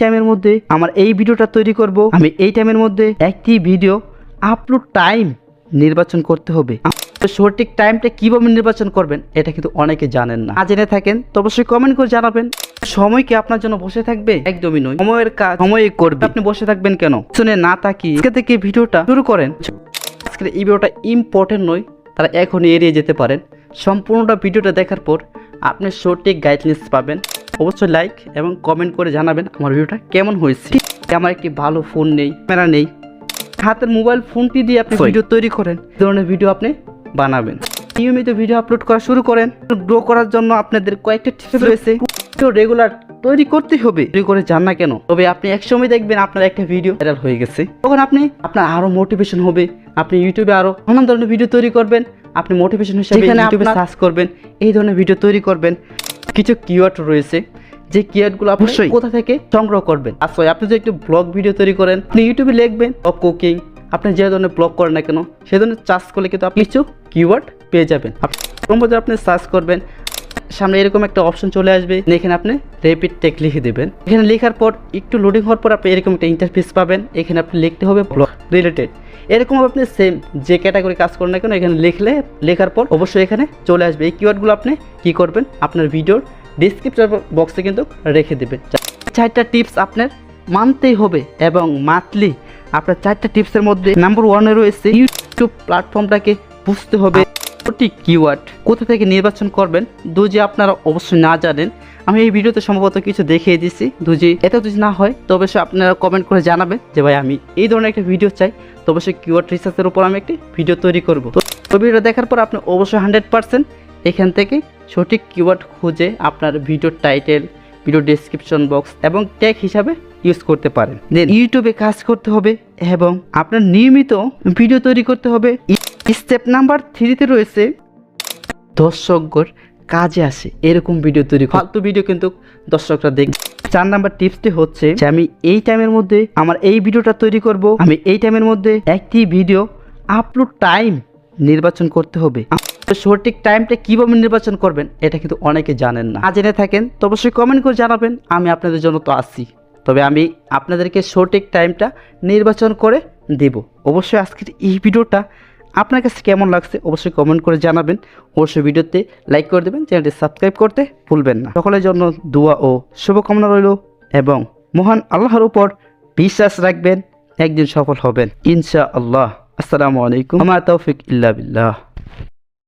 টাইমের মধ্যে আমার এই ভিডিওটা তৈরি করব, আমি এই টাইমের মধ্যে একটি ভিডিও আপলোড টাইম নির্বাচন করতে হবে। সঠিক টাইমটা কিভাবে নির্বাচন করবেন এটা কিন্তু অনেকে জানেন না। জেনে থাকেন তো অবশ্যই কমেন্ট করে জানাবেন। সময় কি আপনার জন্য বসে থাকবে? একদমই নয়, সময়ের কাজ সময় করবে। আপনি বসে থাকবেন কেন? শুনে না তাকিয়ে আজকে থেকে ভিডিওটা শুরু করেন। আজকের এই ভিডিওটা ইম্পর্টেন্ট নয়, তারা এখনই এড়িয়ে যেতে পারেন। সম্পূর্ণটা ভিডিওটা দেখার পর আপনি সঠিক গাইডলাইন্স পাবেন। অবশ্যই লাইক এবং কমেন্ট করে জানাবেন আমার ভিডিওটা কেমন হয়েছে। আমার একটি ভালো ফোন নেই, ক্যামেরা নেই, হাতের মোবাইল ফোনটি দিয়ে আপনি ভিডিও তৈরি করেন, এই ধরনের ভিডিও আপনি বানাবেন। নিয়মিত ভিডিও আপলোড করা শুরু করেন। গ্রো করার জন্য আপনাদের কয়েকটা টিপস রয়েছে। রেগুলার তৈরি করতে হবে, তৈরি করে যান না কেন। তবে আপনি একসময় দেখবেন আপনার একটা ভিডিও ভাইরাল হয়ে গেছে, তখন আপনার আরো মোটিভেশন হবে। আপনি ইউটিউবে আরো নানান ধরনের ভিডিও তৈরি করবেন। আপনি মোটিভেশন হিসেবে ইউটিউবে সার্চ করবেন, এই ধরনের ভিডিও তৈরি করবেন। কিছু কিওয়ার্ড রয়েছে, যে কিওয়ার্ডগুলো অবশ্যই কোথা থেকে সংগ্রহ করবেন। আসলে আপনি যদি একটু ব্লগ ভিডিও তৈরি করেন, আপনি ইউটিউবে লিখবেন কুকিং, আপনি যে ধরনের ব্লগ করেন না কেন সেই ধরনের সার্চ করলে কিন্তু আপনি কিছু কিওয়ার্ড পেয়ে যাবেন। আপনি সার্চ করবেন, সামনে এরকম একটা অপশন চলে আসবে, এখানে আপনি রেপিড টেক লিখে দেবেন। এখানে লেখার পর একটু লোডিং হওয়ার পর আপনি এরকম একটা ইন্টারফেস পাবেন। এখানে আপনি লিখতে হবে ব্লগ রিলেটেড। এরকম আপনি সেম যে ক্যাটাগরি কাজ করেন না কেন এখানে লেখার পর অবশ্যই এখানে চলে আসবে। এই কিওয়ার্ডগুলো আপনি কি করবেন, আপনার ভিডিওর ডিসক্রিপশন বক্সে কিন্তু রেখে দেবেন। 4টা টিপস আপনার মানতেই হবে এবং মান্থলি আপনার 4টা টিপসের মধ্যে নাম্বার 1-এ রয়েছে ইউটিউব প্ল্যাটফর্মটাকে বুঝতে হবে। সঠিক কিওয়ার্ড কোথা থেকে নির্বাচন করবেন যদি আপনারা অবশ্যই না জানেন, আমি এই ভিডিওতে সম্ভবত কিছু দেখিয়ে দিচ্ছি। যদি এটা যদি না হয় তো অবশ্যই আপনারা কমেন্ট করে জানাবেন যে ভাই আমি এই ধরনের একটা ভিডিও চাই, তো অবশ্যই কিওয়ার্ড রিসার্চের উপর আমি একটি ভিডিও তৈরি করব। তো ভিডিও দেখার পর আপনি অবশ্যই 100% এখান থেকে সঠিক কিওয়ার্ড খুঁজে আপনার ভিডিওর টাইটেল, ভিডিও ডেসক্রিপশন বক্স এবং ট্যাগ হিসাবে ইউজ করতে পারেন। দেন ইউটিউবে কাজ করতে হবে এবং আপনার নিয়মিত ভিডিও তৈরি করতে হবে। স্টেপ নাম্বার 3-তে রয়েছে দর্শকদের কাজে আসে এরকম ভিডিও তৈরি। ফালতু ভিডিও কিন্তু দর্শকরা দেখবে। 4 নাম্বার টিপসটি হচ্ছে যে আমি এই টাইমের মধ্যে আমার এই ভিডিওটা তৈরি করব, আমি এই টাইমের মধ্যে একটি ভিডিও আপলোড টাইম নির্বাচন করতে হবে। সঠিক টাইমটা কিভাবে নির্বাচন করবেন এটা কিন্তু অনেকে জানেন না। জেনে থাকেন তো অবশ্যই কমেন্ট করে জানাবেন। আমি আপনাদের জন্য তো আসি, তবে আমি আপনাদেরকে সঠিক টাইমটা নির্বাচন করে দেব। অবশ্যই আজকের এই ভিডিওটা আপনার কাছে কেমন লাগছে অবশ্যই কমেন্ট করে জানাবেন। অবশ্যই ভিডিওতে লাইক করে দেবেন, চ্যানেলটি সাবস্ক্রাইব করতে ভুলবেন না। সকলের জন্য দোয়া ও শুভকামনা রইল এবং মহান আল্লাহর উপর বিশ্বাস রাখবেন, একদিন সফল হবেন ইনশাআল্লাহ। আসসালামু আলাইকুম, আমা তৌফিক ইল্লা বিল্লাহ।